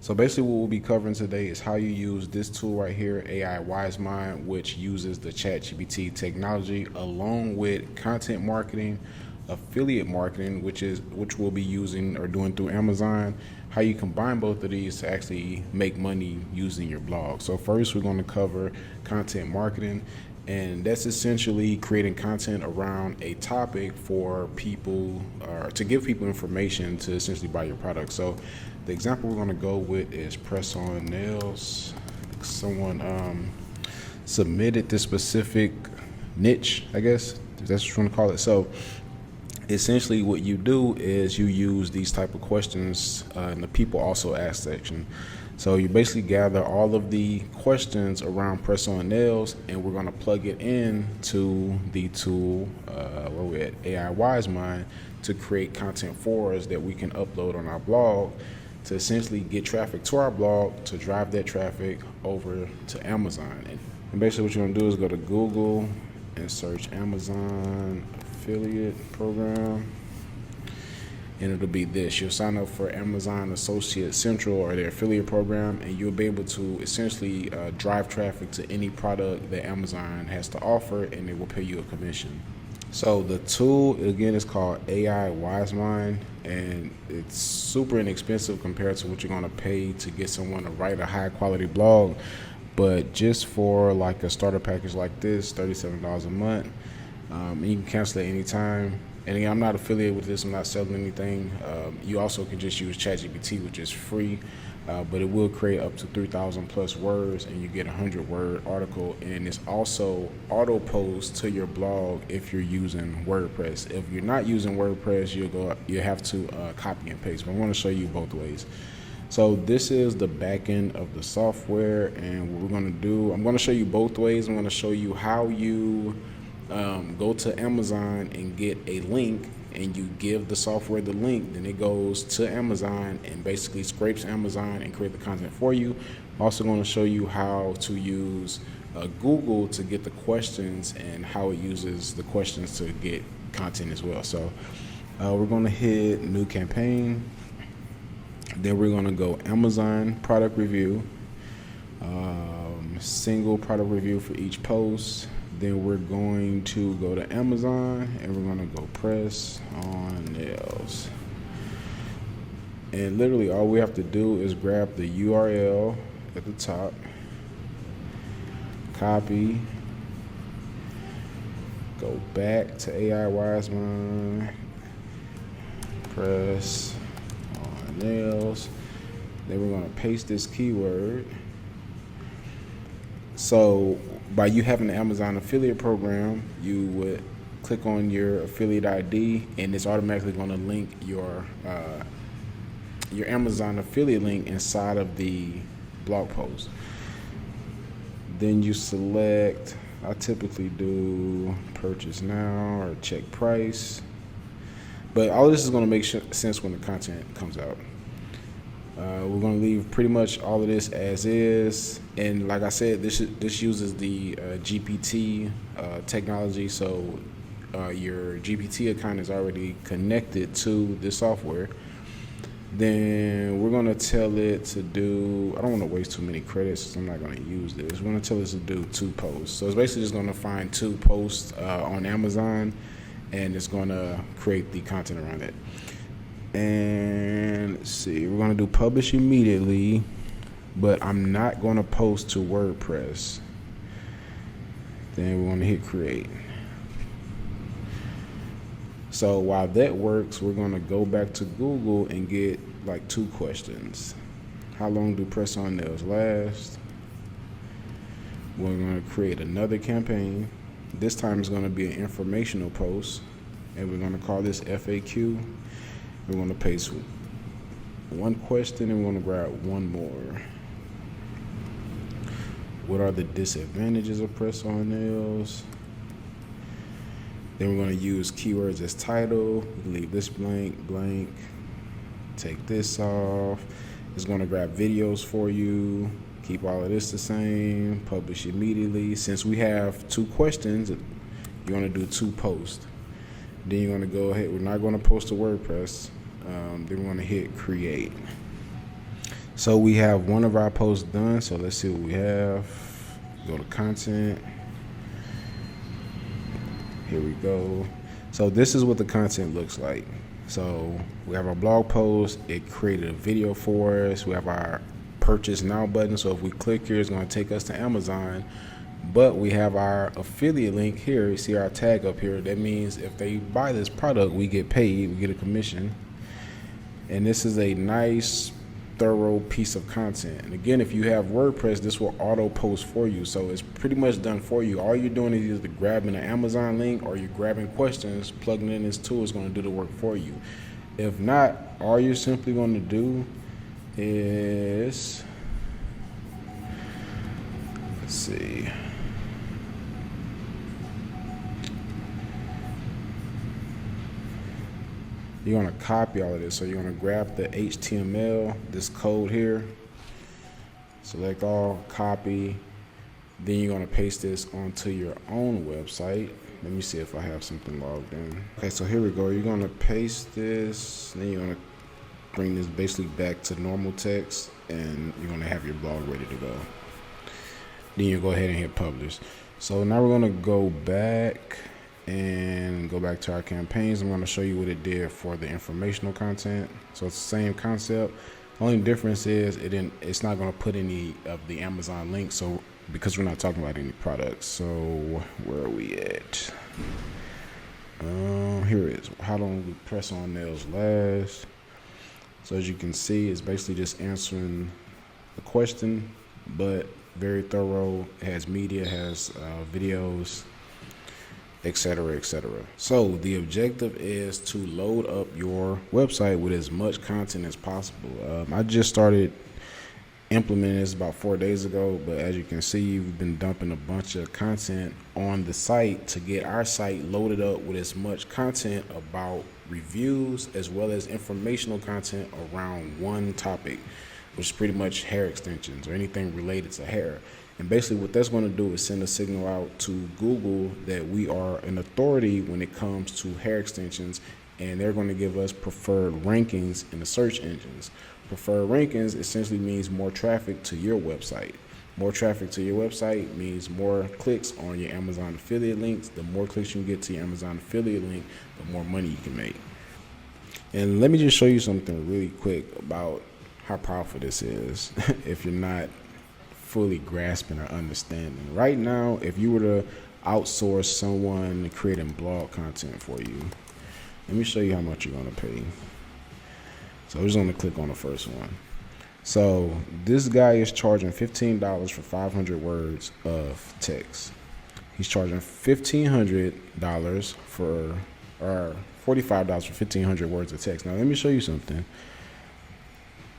So basically what we'll be covering today is how you use this tool right here, AiWisemind, which uses the ChatGPT technology along with content marketing, affiliate marketing, which we'll be using or doing through Amazon, how you combine both of these to actually make money using your blog. So first we're going to cover content marketing, and that's essentially creating content around a topic for people, or to give people information to essentially buy your product. So the example we're going to go with is press on nails. Someone submitted this specific niche, I guess, if that's what you want to call it. So essentially what you do is you use these type of questions in the people also ask section. So you basically gather all of the questions around press on nails, and we're going to plug it in to the tool where we're at AiWisemind to create content for us that we can upload on our blog to essentially get traffic to our blog, to drive that traffic over to Amazon. And basically what you're going to do is go to Google and search Amazon affiliate program, and it'll be this. You'll sign up for Amazon Associate Central or their affiliate program, and you'll be able to essentially drive traffic to any product that Amazon has to offer, and they will pay you a commission. So the tool, again, is called AiWisemind, and it's super inexpensive compared to what you're going to pay to get someone to write a high quality blog. But just for like a starter package like this, $37 a month, and you can cancel it anytime. And again, I'm not affiliated with this, I'm not selling anything. You also can just use ChatGPT, which is free, but it will create up to 3,000 plus words, and you get a 100-word article. And it's also auto post to your blog if you're using WordPress. If you're not using WordPress, you have to copy and paste. But I want to show you both ways. So this is the back end of the software, and what we're going to do, I'm going to show you both ways. I'm going to show you how you go to Amazon and get a link, and you give the software the link, then it goes to Amazon and basically scrapes Amazon and create the content for you. I'm also going to show you how to use Google to get the questions and how it uses the questions to get content as well. So we're going to hit new campaign, then we're going to go Amazon product review, single product review for each post. Then we're going to go to Amazon, and we're going to go press on nails. And literally all we have to do is grab the URL at the top, copy, go back to AiWisemind, press on nails. Then we're going to paste this keyword. So by you having the Amazon affiliate program, you would click on your affiliate ID, and it's automatically going to link your Amazon affiliate link inside of the blog post. Then you select, I typically do purchase now or check price, but all of this is going to make sense when the content comes out. We're going to leave pretty much all of this as is, and like I said, this uses the GPT technology, so your GPT account is already connected to this software. Then we're going to tell it to do, I don't want to waste too many credits, so I'm not going to use this. We're going to tell it to do 2 posts. So it's basically just going to find 2 posts on Amazon, and it's going to create the content around it. And let's see, we're going to do publish immediately, but I'm not going to post to WordPress. Then we're going to hit create. So while that works, we're going to go back to Google and get like 2 questions. How long do press on nails last? We're going to create another campaign. This time it's going to be an informational post, and we're going to call this FAQ. We're going to paste 1 question, and we're going to grab 1 more. What are the disadvantages of press on nails? Then we're going to use keywords as title. We can leave this blank, take this off. It's going to grab videos for you. Keep all of this the same. Publish immediately. Since we have 2 questions, you're going to do 2 posts. Then you're going to go ahead. We're not going to post to WordPress. Then we're going to hit create. So we have one of our posts done. So let's see what we have. Go to content. Here we go. So this is what the content looks like. So we have our blog post. It created a video for us. We have our purchase now button. So if we click here, it's going to take us to Amazon. But we have our affiliate link here. You see our tag up here. That means if they buy this product, we get paid. We get a commission. And this is a nice, thorough piece of content. And again, if you have WordPress, this will auto post for you. So it's pretty much done for you. All you're doing is either grabbing an Amazon link or you're grabbing questions, plugging in this tool is going to do the work for you. If not, all you're simply going to do is, let's see. You're going to copy all of this. So you're going to grab the HTML, this code here, select all, copy. Then you're going to paste this onto your own website. Let me see if I have something logged in. Okay, so here we go. You're going to paste this. Then you're going to bring this basically back to normal text, and you're going to have your blog ready to go. Then you go ahead and hit publish. So now we're going to go back and go back to our campaigns. I'm going to show you what it did for the informational content. So it's the same concept. Only difference is it's not going to put any of the Amazon links. So because we're not talking about any products. So where are we at? Here it is. How long we press on nails last? So as you can see, it's basically just answering the question, but very thorough. It has media, has videos, etc., etc. So the objective is to load up your website with as much content as possible. I just started implementing this about 4 days ago, but as you can see, we've been dumping a bunch of content on the site to get our site loaded up with as much content about reviews as well as informational content around one topic, which is pretty much hair extensions or anything related to hair. And basically what that's going to do is send a signal out to Google that we are an authority when it comes to hair extensions, and they're going to give us preferred rankings in the search engines. Preferred rankings essentially means more traffic to your website. More traffic to your website means more clicks on your Amazon affiliate links. The more clicks you get to your Amazon affiliate link, the more money you can make. And let me just show you something really quick about how powerful this is if you're not fully grasping or understanding. Right now, if you were to outsource someone creating blog content for you, let me show you how much you're going to pay. So I'm just going to click on the first one. So this guy is charging $15 for 500 words of text. He's charging $1,500 for, or $45 for 1,500 words of text. Now let me show you something.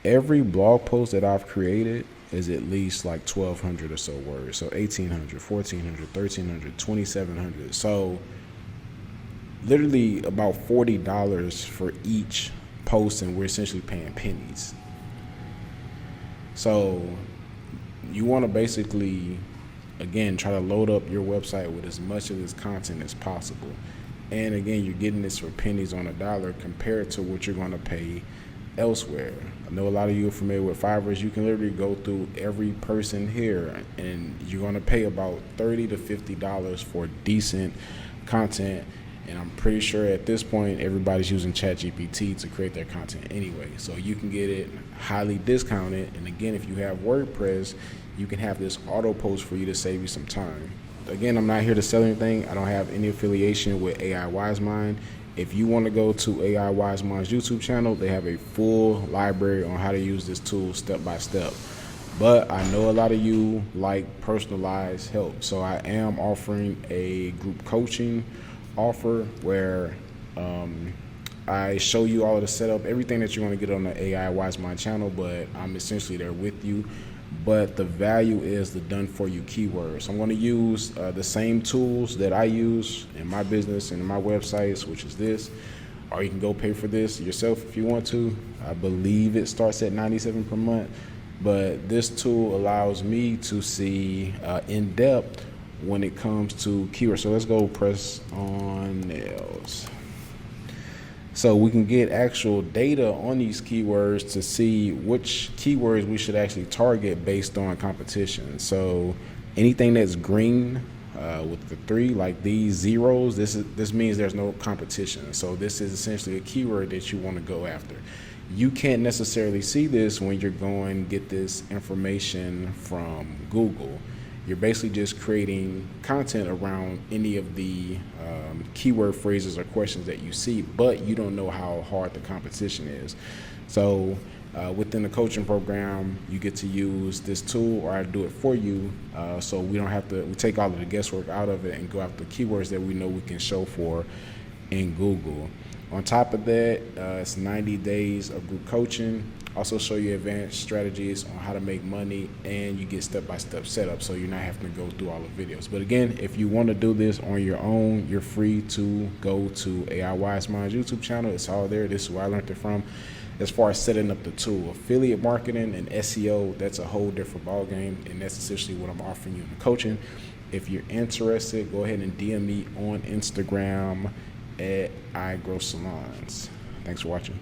Every blog post that I've created is at least like 1,200 or so words. So 1,800, 1,400, 1,300, 2,700. So literally about $40 for each post, and we're essentially paying pennies. So you want to basically, again, try to load up your website with as much of this content as possible. And again, you're getting this for pennies on a dollar compared to what you're going to pay elsewhere. I know a lot of you are familiar with Fiverr. You can literally go through every person here and you're going to pay about $30 to $50 for decent content. And I'm pretty sure at this point, everybody's using ChatGPT to create their content anyway. So you can get it highly discounted. And again, if you have WordPress, you can have this auto post for you to save you some time. Again, I'm not here to sell anything. I don't have any affiliation with AiWisemind. If you want to go to AiWisemind's YouTube channel, they have a full library on how to use this tool step by step. But I know a lot of you like personalized help. So I am offering a group coaching offer where I show you all of the setup, everything that you're going to get on the AiWisemind channel, but I'm essentially there with you. But the value is the done for you keywords. So I'm going to use the same tools that I use in my business and in my websites, which is this, or you can go pay for this yourself if you want to. I believe it starts at $97 per month, but this tool allows me to see in depth when it comes to keywords. So let's go press on nails. So we can get actual data on these keywords to see which keywords we should actually target based on competition. So anything that's green with the 3, like these zeros, this means there's no competition. So this is essentially a keyword that you want to go after. You can't necessarily see this when you're going to get this information from Google. You're basically just creating content around any of the keyword phrases or questions that you see, but you don't know how hard the competition is. So within the coaching program, you get to use this tool, or I do it for you, so we don't have to, we take all of the guesswork out of it and go after keywords that we know we can show for in Google. On top of that, it's 90 days of group coaching. Also show you advanced strategies on how to make money, and you get step-by-step setup, so you're not having to go through all the videos. But again, if you want to do this on your own, you're free to go to AiWisemind's YouTube channel. It's all there. This is where I learned it from. As far as setting up the tool, affiliate marketing and SEO, that's a whole different ballgame, and that's essentially what I'm offering you in the coaching. If you're interested, go ahead and DM me on Instagram at iGrowSalons. Thanks for watching.